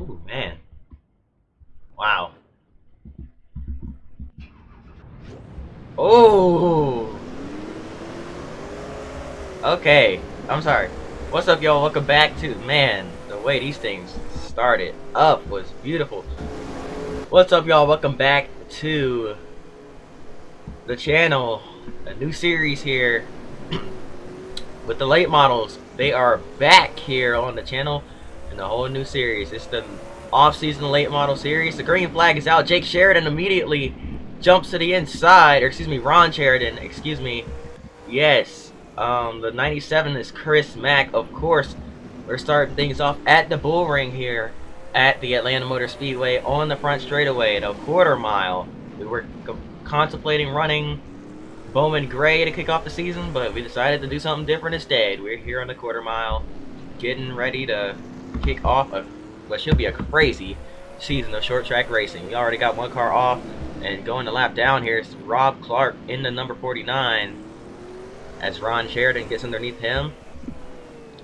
Ooh, man. Wow. Oh. Okay. I'm sorry. What's up, y'all? Welcome back to, man, the way these things started up was beautiful. What's up, y'all? Welcome back to the channel. A new series here with the late models. They are back here on the channel in a whole new series. It's the off-season late model series. The green flag is out. Jake Sheridan immediately jumps to the inside, or excuse me, Ron Sheridan, excuse me. Yes, the 97 is Chris Mack. Of course, we're starting things off at the bull ring here at the Atlanta Motor Speedway on the front straightaway at a quarter mile. We were contemplating running Bowman Gray to kick off the season, but we decided to do something different instead. We're here on the quarter mile, getting ready to kick off what should be a crazy season of short track racing. We already got one car off, and going the lap down here is Rob Clark in the number 49 as Ron Sheridan gets underneath him.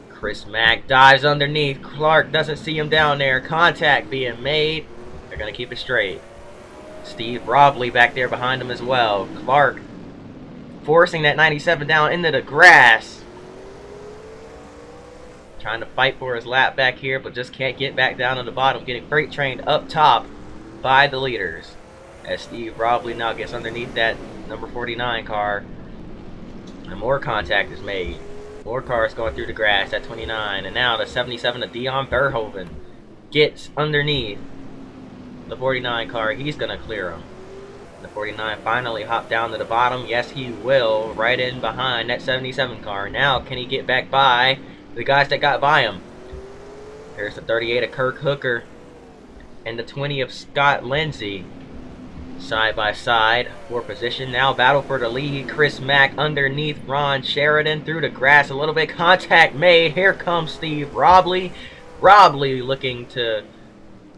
Chris Mack dives underneath. Clark doesn't see him down there. Contact being made. They're going to keep it straight. Steve Robley back there behind him as well. Clark forcing that 97 down into the grass. Trying to fight for his lap back here, but just can't get back down to the bottom. Getting freight trained up top by the leaders. As Steve Robley now gets underneath that number 49 car. And more contact is made. More cars going through the grass at 29. And now the 77 of Dion Verhoeven gets underneath the 49 car. He's going to clear him. The 49 finally hopped down to the bottom. Yes, he will. Right in behind that 77 car. Now, can he get back by the guys that got by him? There's the 38 of Kirk Hooker and the 20 of Scott Lindsay. Side by side for position. Now battle for the lead. Chris Mack underneath Ron Sheridan through the grass. A little bit contact made. Here comes Steve Robley. Robley looking to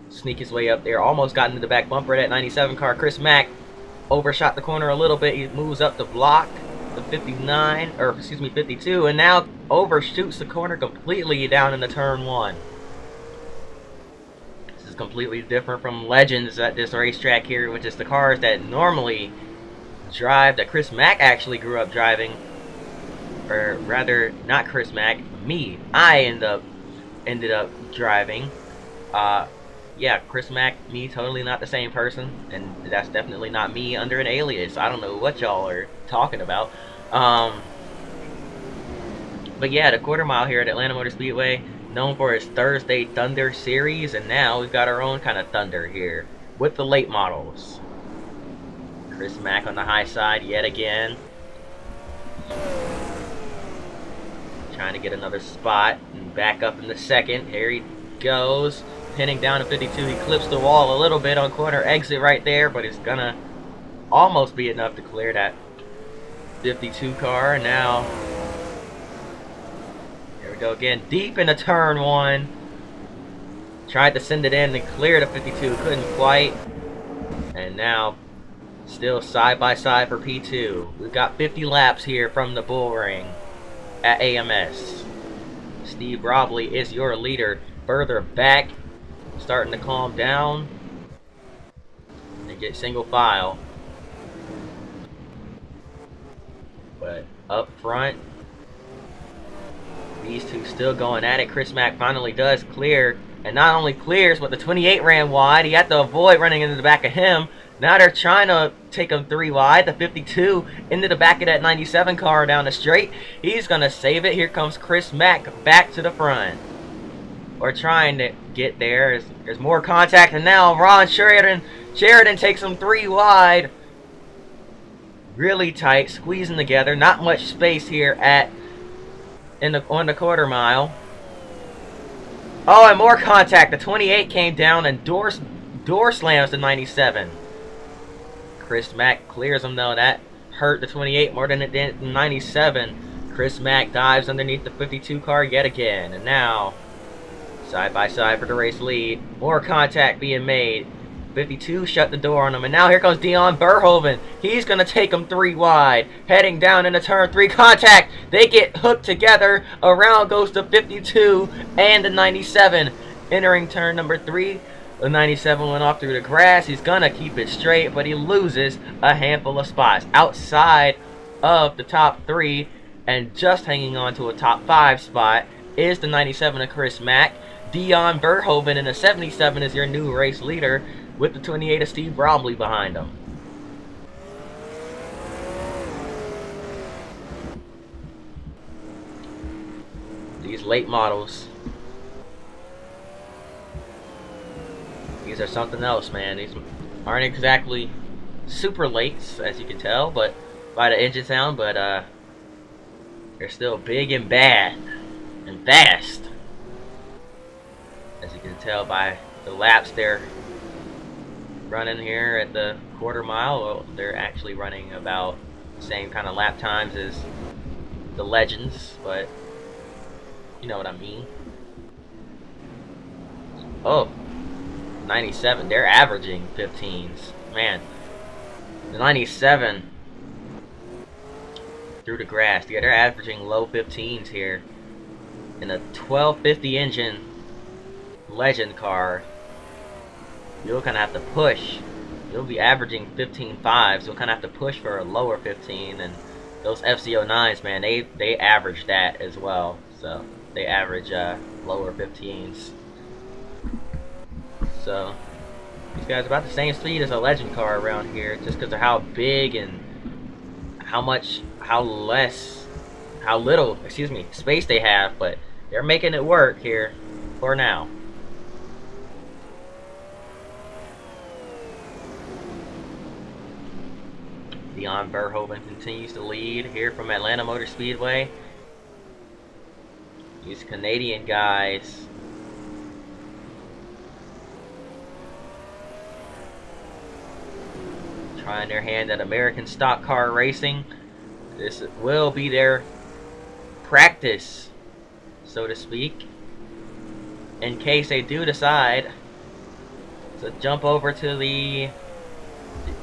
sneak his way up there. Almost got into the back bumper of that 97 car. Chris Mack overshot the corner a little bit. He moves up the block. The 59, or excuse me, 52, and now overshoots the corner completely down into turn one. This is completely different from Legends at this racetrack here, which is the cars that normally drive, that Chris Mack actually grew up driving. Or rather, not Chris Mack, me. I ended up driving. Yeah, Chris Mack, me, totally not the same person, and that's definitely not me under an alias. I don't know what y'all are talking about. But yeah, the quarter mile here at Atlanta Motor Speedway, known for its Thursday Thunder series, and now we've got our own kind of Thunder here with the late models. Chris Mack on the high side yet again. Trying to get another spot and back up in the second. Here he goes. Pinning down to 52, he clips the wall a little bit on corner exit right there, but it's gonna almost be enough to clear that 52 car. And now, here we go again, deep into turn one. Tried to send it in and clear the 52, couldn't quite. And now, still side by side for P2. We've got 50 laps here from the bull ring at AMS. Steve Robley is your leader. Further back, starting to calm down and get single file. But up front, these two still going at it. Chris Mack finally does clear, and not only clears, but the 28 ran wide. He had to avoid running into the back of him. Now they're trying to take him 3 wide. The 52 into the back of that 97 car down the straight. He's going to save it. Here comes Chris Mack back to the front. Or trying to get there. There's more contact, and now Ron Sheridan takes him 3 wide. Really tight, squeezing together. Not much space here on the quarter mile. Oh, and more contact. The 28 came down and door slams the 97. Chris Mack clears him though. That hurt the 28 more than it did the 97. Chris Mack dives underneath the 52 car yet again, and now side by side for the race lead. More contact being made. 52 shut the door on him. And now here comes Dion Verhoeven. He's going to take him 3 wide. Heading down into turn 3. Contact. They get hooked together. Around goes the 52 and the 97. Entering turn number 3, the 97 went off through the grass. He's gonna keep it straight, but he loses a handful of spots outside of the top 3, and just hanging on to a top 5 spot is the 97 of Chris Mack. Dion Verhoeven in the 77 is your new race leader, with the 28 of Steve Robley behind him. These late models, these are something else, man. These aren't exactly super late, as you can tell, but by the engine sound, but they're still big and bad and fast, as you can tell by the laps they're running here at the quarter mile. Well, they're actually running about the same kind of lap times as the legends, but you know what I mean. Oh, 97, they're averaging 15s. Man, the 97 through the grass. Yeah, they're averaging low 15s here. In a 1250 engine legend car, you'll kind of have to push. You'll be averaging 15.5s. You'll kind of have to push for a lower 15. And those FZ09s, man, they average that as well. So they average lower 15s. So these guys are about the same speed as a legend car around here, just because of how big and how little space they have. But they're making it work here for now. Dion Verhoeven continues to lead here from Atlanta Motor Speedway. These Canadian guys trying their hand at American stock car racing. This will be their practice, so to speak, in case they do decide to jump over to the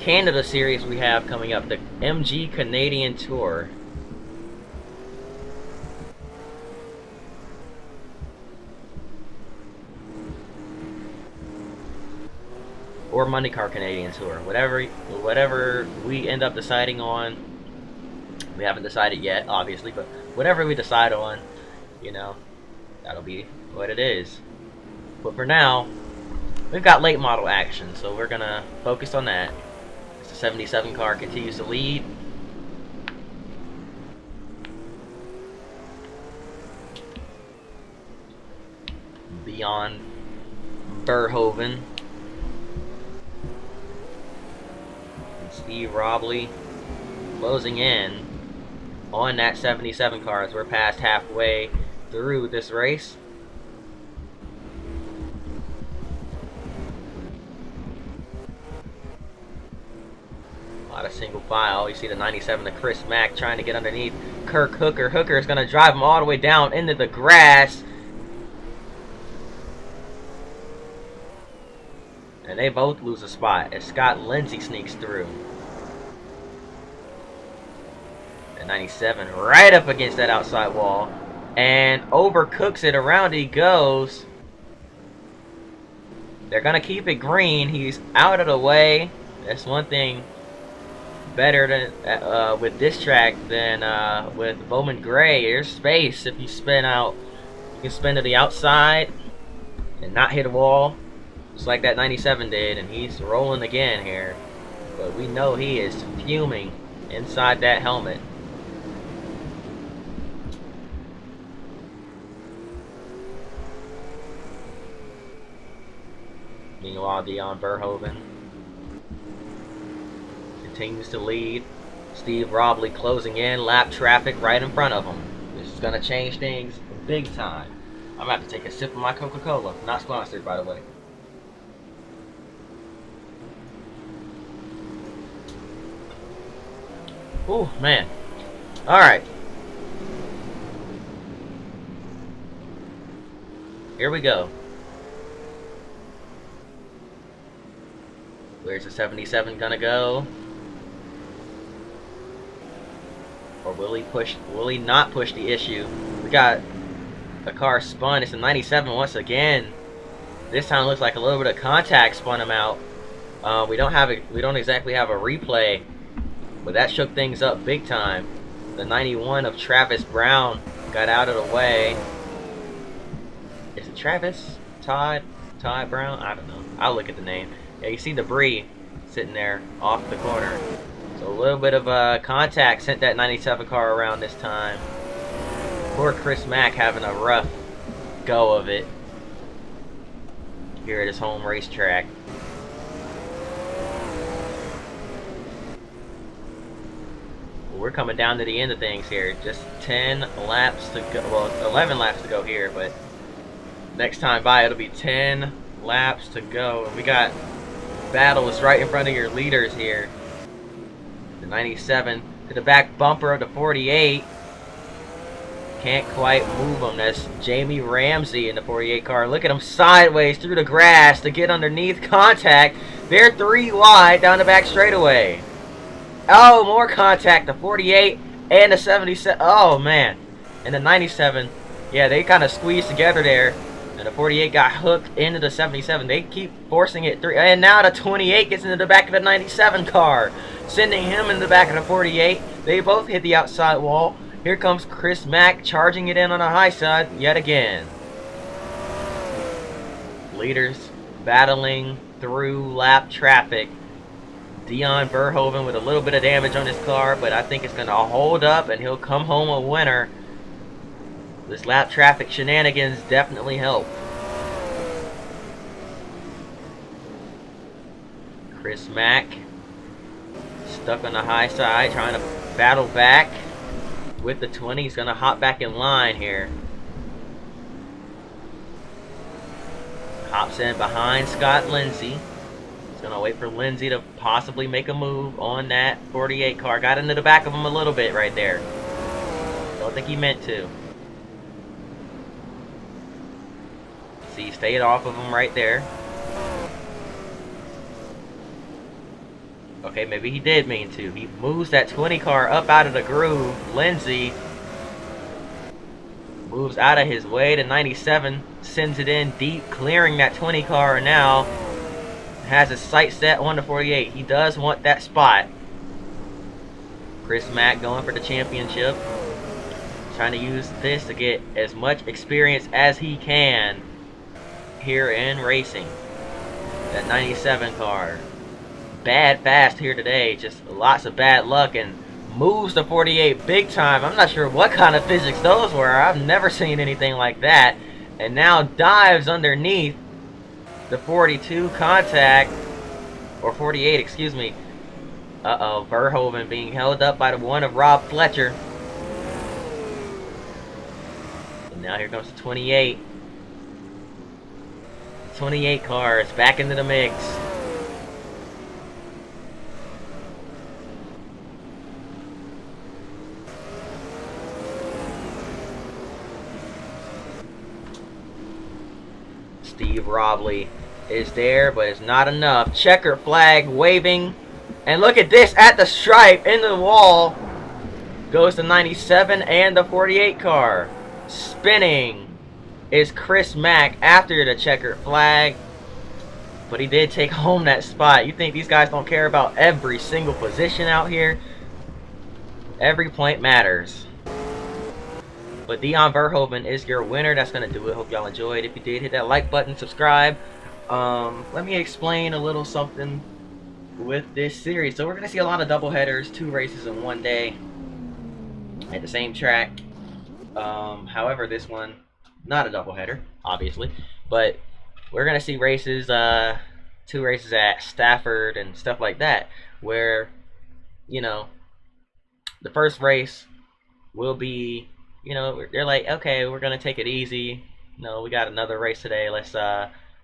Canada series we have coming up, the MG Canadian Tour. Or Money Car Canadian Tour, whatever we end up deciding on. We haven't decided yet, obviously, but whatever we decide on, you know, that'll be what it is. But for now, we've got late model action, so we're gonna focus on that. The 77 car continues to lead. Beyond Verhoeven. And Steve Robley closing in on that 77 car as we're past halfway through this race. A lot of single file. You see the 97 of Chris Mack trying to get underneath Kirk Hooker. Hooker is going to drive him all the way down into the grass. And they both lose a spot as Scott Lindsay sneaks through. And 97 right up against that outside wall. And overcooks it. Around he goes. They're going to keep it green. He's out of the way. That's one thing better than with this track than with Bowman Gray. There's space if you spin out. You can spin to the outside and not hit a wall, just like that 97 did. And he's rolling again here, but we know he is fuming inside that helmet. Meanwhile, Dion Verhoeven continues to lead. Steve Robley closing in, lap traffic right in front of him. This is going to change things big time. I'm going to have to take a sip of my Coca-Cola. Not sponsored, by the way. Oh, man. Alright. Here we go. Where's the 77 gonna go? Or will he not push the issue? We got a car spun. It's a 97 once again. This time looks like a little bit of contact spun him out. We don't exactly have a replay, but that shook things up big time. The 91 of Travis Brown got out of the way. Is it Travis? Todd Brown? I don't know. I'll look at the name. Yeah, you see debris sitting there off the corner. So a little bit of contact sent that 97 car around this time. Poor Chris Mack having a rough go of it here at his home racetrack. We're coming down to the end of things here. Just 10 laps to go. Well, 11 laps to go here, but next time by it'll be 10 laps to go. And we got battles right in front of your leaders here. The 97 to the back bumper of the 48. Can't quite move him. That's Jamie Ramsey in the 48 car. Look at him sideways through the grass to get underneath contact. They're 3 wide down the back straightaway. Oh, more contact. The 48 and the 77. Oh, man. And the 97. Yeah, they kind of squeezed together there. And the 48 got hooked into the 77. They keep forcing it through. And now the 28 gets into the back of the 97 car, sending him in the back of the 48. They both hit the outside wall. Here comes Chris Mack charging it in on the high side yet again. Leaders battling through lap traffic. Dion Verhoeven with a little bit of damage on his car, but I think it's going to hold up and he'll come home a winner. This lap traffic shenanigans definitely help. Chris Mack stuck on the high side, trying to battle back with the 20. He's going to hop back in line here. Hops in behind Scott Lindsay. He's going to wait for Lindsay to possibly make a move on that 48 car. Got into the back of him a little bit right there. Don't think he meant to. See, stayed off of him right there. Okay, maybe he did mean to. He moves that 20 car up out of the groove. Lindsay moves out of his way to 97. Sends it in deep, clearing that 20 car now. Has his sights set on the 48. He does want that spot. Chris Mack going for the championship. Trying to use this to get as much experience as he can here in racing. That 97 car. Bad fast here today. Just lots of bad luck and moves the 48 big time. I'm not sure what kind of physics those were. I've never seen anything like that. And now dives underneath the 42 contact, or 48, excuse me. Uh-oh, Verhoeven being held up by the one of Rob Fletcher. And now here comes the 28. 28 cars back into the mix. Steve Robley is there, but it's not enough. Checker flag waving. And look at this, at the stripe, into the wall. Goes the 97 and the 48 car. Spinning is Chris Mack after the checkered flag. But he did take home that spot. You think these guys don't care about every single position out here? Every point matters. But Dion Verhoeven is your winner. That's going to do it. Hope y'all enjoyed. If you did, hit that like button, subscribe. Let me explain a little something with this series. So we're going to see a lot of double headers, 2 races in one day at the same track. However, this one, not a double header, obviously. But we're going to see races, 2 races at Stafford and stuff like that, where, you know, the first race will be, you know, they're like, okay, we're going to take it easy. You know, we got another race today. Let's,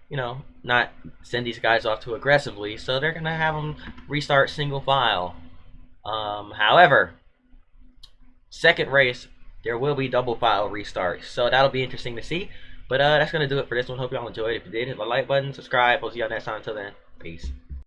you know, not send these guys off too aggressively. So they're going to have them restart single file. However, second race, there will be double file restarts. So that'll be interesting to see. But that's going to do it for this one. Hope y'all enjoyed. If you did, hit the like button, subscribe. We'll see y'all next time. Until then, peace.